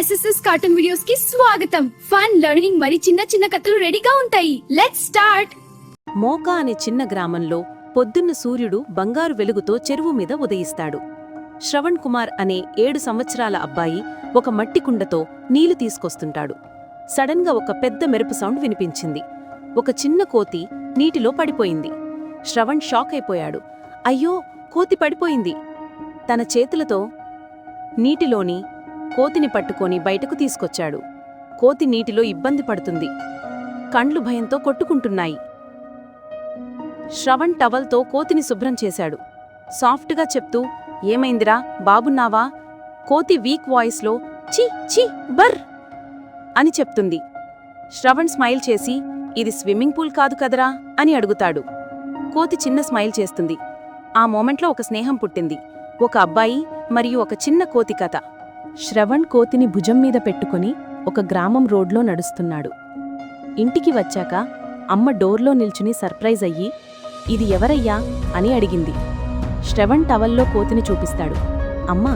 SSS cartoon videos కి స్వాగతం. Fun learning మరి చిన్న చిన్న కథలు రెడీగా ఉంటాయి. Let's start. మోకా అనే చిన్న గ్రామంలో పొద్దున్న సూర్యుడు బంగారు వెలుగుతో చెరువు మీద ఉదయిస్తాడు. శ్రవణ్ కుమార్ అనే 7 సంవత్సరాల అబ్బాయి ఒక మట్టి కుండతో నీళ్లు తీసుకొస్తుంటాడు. సడన్గా ఒక పెద్ద మెరుపు సౌండ్ వినిపించింది. ఒక చిన్న కోతి నీటిలో పడిపోయింది. శ్రవణ్ షాక్ అయిపోయాడు. అయ్యో, కోతి పడిపోయింది. తన చేతులతో నీటిలోని కోతిని పట్టుకొని బయటకు తీసుకొచ్చాడు. కోతి నీటిలో ఇబ్బంది పడుతుంది. కండ్లు భయంతో కొట్టుకుంటున్నాయి. శ్రవణ్ టవల్తో కోతిని శుభ్రం చేశాడు. సాఫ్ట్గా చెప్తూ, ఏమైందిరా, బాబున్నావా? కోతి వీక్ వాయిస్లో ఛీ ఛీ బర్ అని చెప్తుంది. శ్రవణ్ స్మైల్ చేసి, ఇది స్విమ్మింగ్ పూల్ కాదు కదరా అని అడుగుతాడు. కోతి చిన్న స్మైల్ చేస్తుంది. ఆ మోమెంట్లో ఒక స్నేహం పుట్టింది. ఒక అబ్బాయి మరియు ఒక చిన్న కోతి కథ. శ్రవణ్ కోతిని భుజం మీద పెట్టుకుని ఒక గ్రామం రోడ్లో నడుస్తున్నాడు. ఇంటికి వచ్చాక అమ్మ డోర్లో నిల్చుని సర్ప్రైజ్ అయ్యి, ఇది ఎవరయ్యా అని అడిగింది. శ్రవణ్ టవల్లో కోతిని చూపిస్తాడు. అమ్మా,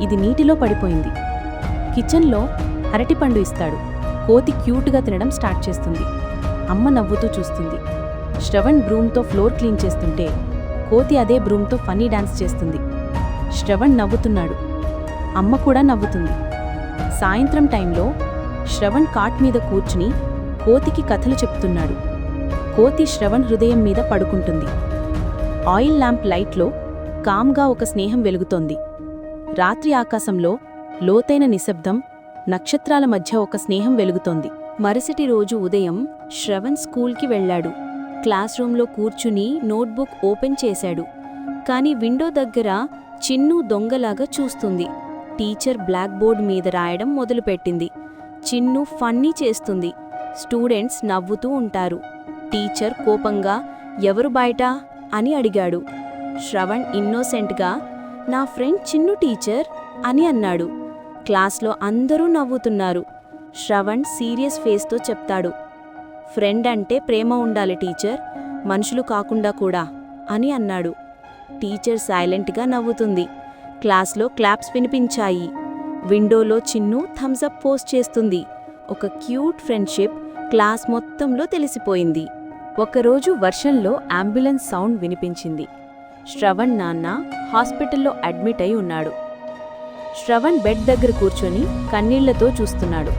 ఇది నీటిలో పడిపోయింది. కిచెన్లో అరటిపండు ఇస్తాడు. కోతి క్యూట్గా తినడం స్టార్ట్ చేస్తుంది. అమ్మ నవ్వుతూ చూస్తుంది. శ్రవణ్ బ్రూమ్తో ఫ్లోర్ క్లీన్ చేస్తుంటే కోతి అదే బ్రూమ్తో ఫన్నీ డాన్స్ చేస్తుంది. శ్రవణ్ నవ్వుతున్నాడు. అమ్మ కూడా నవ్వుతుంది. సాయంత్రం టైంలో శ్రవణ్ కాట్ మీద కూర్చుని కోతికి కథలు చెప్తున్నాడు. కోతి శ్రవణ్ హృదయం మీద పడుకుంటుంది. ఆయిల్ ల్యాంప్ లైట్లో కామ్గా ఒక స్నేహం వెలుగుతోంది. రాత్రి ఆకాశంలో లోతైన నిశ్శబ్దం, నక్షత్రాల మధ్య ఒక స్నేహం వెలుగుతోంది. మరుసటి రోజు ఉదయం శ్రవణ్ స్కూల్కి వెళ్లాడు. క్లాస్ రూంలో కూర్చుని నోట్బుక్ ఓపెన్ చేశాడు. కాని విండో దగ్గర చిన్ను దొంగలాగా చూస్తుంది. టీచర్ బ్లాక్ బోర్డ్ మీద రాయడం మొదలుపెట్టింది. చిన్ను ఫన్నీ చేస్తుంది. స్టూడెంట్స్ నవ్వుతూ ఉంటారు. టీచర్ కోపంగా, ఎవరు బయట అని అడిగాడు. శ్రవణ్ ఇన్నోసెంట్గా, నా ఫ్రెండ్ చిన్ను టీచర్ అని అన్నాడు. క్లాస్లో అందరూ నవ్వుతున్నారు. శ్రవణ్ సీరియస్ ఫేస్తో చెప్తాడు, ఫ్రెండ్ అంటే ప్రేమ ఉండాలి టీచర్, మనుషులు కాకుండా కూడా అని అన్నాడు. టీచర్ సైలెంట్గా నవ్వుతుంది. క్లాస్లో క్లాప్స్ వినిపించాయి. విండోలో చిన్ను థమ్సప్ పోస్ట్ చేస్తుంది. ఒక క్యూట్ ఫ్రెండ్షిప్ క్లాస్ మొత్తంలో తెలిసిపోయింది. ఒకరోజు వర్షంలో అంబులెన్స్ సౌండ్ వినిపించింది. శ్రవణ్ నాన్న హాస్పిటల్లో అడ్మిట్ అయి ఉన్నాడు. శ్రవణ్ బెడ్ దగ్గర కూర్చొని కన్నీళ్లతో చూస్తున్నాడు.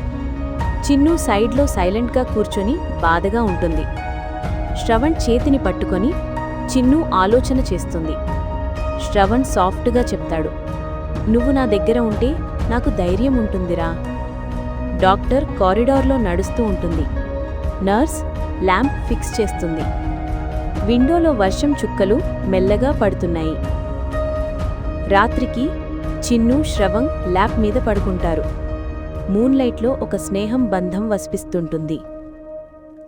చిన్ను సైడ్లో సైలెంట్గా కూర్చొని బాధగా ఉంటుంది. శ్రవణ్ చేతిని పట్టుకొని చిన్ను ఆలోచన చేస్తుంది. శ్రవణ్ సాఫ్ట్గా చెప్తాడు, నువ్వు నా దగ్గర ఉంటే నాకు ధైర్యం ఉంటుందిరా. డాక్టర్ కారిడార్లో నడుస్తూ ఉంటుంది. నర్స్ ల్యాంప్ ఫిక్స్ చేస్తుంది. విండోలో వర్షం చుక్కలు మెల్లగా పడుతున్నాయి. రాత్రికి చిన్ను శ్రవణ్ ల్యాప్ మీద పడుకుంటారు. మూన్లైట్లో ఒక స్నేహం బంధం వసిపిస్తుంటుంది.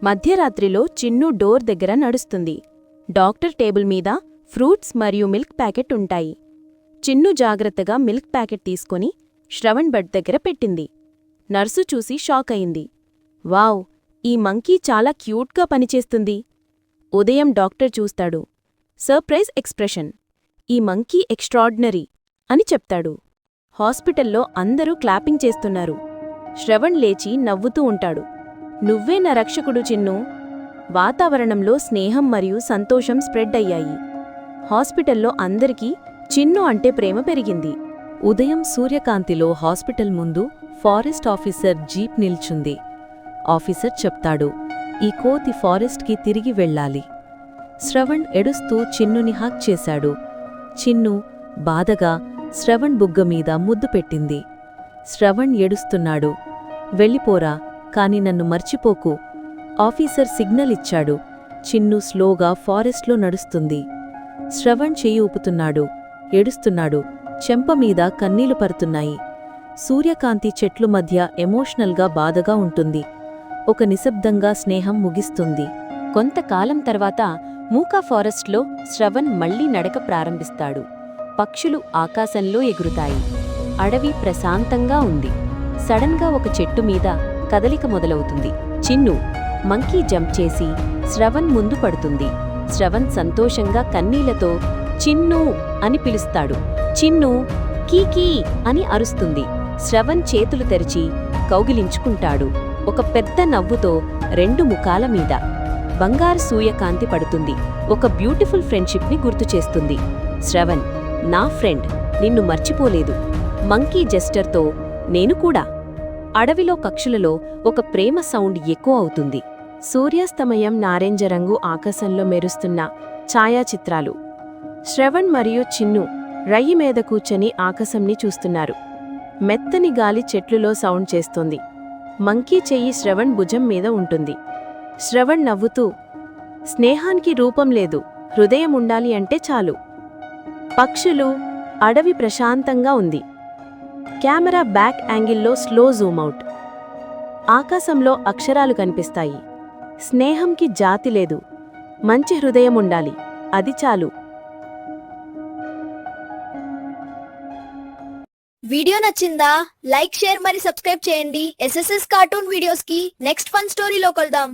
మధ్యరాత్రిలో చిన్ను డోర్ దగ్గర నడుస్తుంది. డాక్టర్ టేబుల్ మీద ఫ్రూట్స్ మరియు మిల్క్ ప్యాకెట్ ఉంటాయి. చిన్ను జాగ్రత్తగా మిల్క్ ప్యాకెట్ తీసుకొని శ్రవణ్ బెడ్ దగ్గర పెట్టింది. నర్సు చూసి షాక్ అయింది. వావ్, ఈ మంకీ చాలా క్యూట్గా పనిచేస్తుంది. ఉదయం డాక్టర్ చూస్తాడు. సర్ప్రైజ్ ఎక్స్ప్రెషన్, ఈ మంకీ ఎక్స్ట్రార్డినరీ అని చెప్తాడు. హాస్పిటల్లో అందరూ క్లాపింగ్ చేస్తున్నారు. శ్రవణ్ లేచి నవ్వుతూ ఉంటాడు. నువ్వే నా రక్షకుడు చిన్ను. వాతావరణంలో స్నేహం మరియు సంతోషం స్ప్రెడ్ అయ్యాయి. హాస్పిటల్లో అందరికీ చిన్ను అంటే ప్రేమ పెరిగింది. ఉదయం సూర్యకాంతిలో హాస్పిటల్ ముందు ఫారెస్ట్ ఆఫీసర్ జీప్ నిల్చుంది. ఆఫీసర్ చెప్తాడు, ఈ కోతి ఫారెస్ట్కి తిరిగి వెళ్ళాలి. శ్రవణ్ ఎడుస్తూ చిన్నుని హక్ చేశాడు. చిన్ను బాధగా శ్రవణ్ బుగ్గ మీద ముద్దు పెట్టింది. శ్రవణ్ ఏడుస్తున్నాడు. వెళ్ళిపోరా, కాని నన్ను మర్చిపోకు. ఆఫీసర్ సిగ్నల్ ఇచ్చాడు. చిన్ను స్లోగా ఫారెస్ట్లో నడుస్తుంది. శ్రవణ్ చెయ్యి ఊపుతున్నాడు. ఏడుస్తున్నాడు. చెంపమీద కన్నీళ్లు పడుతున్నాయి. సూర్యకాంతి చెట్లు మధ్య ఎమోషనల్గా బాధగా ఉంటుంది. ఒక నిశ్శబ్దంగా స్నేహం ముగిస్తుంది. కొంతకాలం తర్వాత మూకా ఫారెస్ట్లో శ్రవణ్ మళ్లీ నడక ప్రారంభిస్తాడు. పక్షులు ఆకాశంలో ఎగురుతాయి. అడవి ప్రశాంతంగా ఉంది. సడన్గా ఒక చెట్టు మీద కదలిక మొదలవుతుంది. చిన్ను మంకీ జంప్ చేసి శ్రవణ్ ముందు పడుతుంది. శ్రవణ్ సంతోషంగా కన్నీళ్లతో చిన్ను అని పిలుస్తాడు. చిన్ను కీకీ అని అరుస్తుంది. శ్రవణ్ చేతులు తెరిచి కౌగిలించుకుంటాడు. ఒక పెద్ద నవ్వుతో 2 ముఖాల మీద బంగారు సూర్యకాంతి పడుతుంది. ఒక బ్యూటిఫుల్ ఫ్రెండ్షిప్ని గుర్తుచేస్తుంది. శ్రవణ్, నా ఫ్రెండ్, నిన్ను మర్చిపోలేదు. మంకీ జెస్టర్తో నేను కూడా. అడవిలో కక్షులలో ఒక ప్రేమ సౌండ్ ఎక్కువ అవుతుంది. సూర్యాస్తమయం నారింజ రంగు ఆకాశంలో మెరుస్తున్న ఛాయాచిత్రాలు. శ్రవణ్ మరియు చిన్ను రయ్యి మీద కూర్చొని ఆకాశంని చూస్తున్నారు. మెత్తని గాలి చెట్లులో సౌండ్ చేస్తోంది. మంకీ చెయ్యి శ్రవణ్ భుజం మీద ఉంటుంది. శ్రవణ్ నవ్వుతూ, స్నేహానికి రూపం లేదు, హృదయం ఉండాలి అంటే చాలు. పక్షులు, అడవి ప్రశాంతంగా ఉంది. కెమెరా బ్యాక్ యాంగిల్లో స్లో జూమౌట్. ఆకాశంలో అక్షరాలు కనిపిస్తాయి. స్నేహంకి జాతి లేదు, మంచి హృదయం ఉండాలి, అది చాలు. వీడియో నచ్చిందా? లైక్, షేర్ మరి సబ్స్క్రైబ్ చేయండి. SSS కార్టూన్ వీడియోస్ కి నెక్స్ట్ ఫన్ స్టోరీలో కలుద్దాం.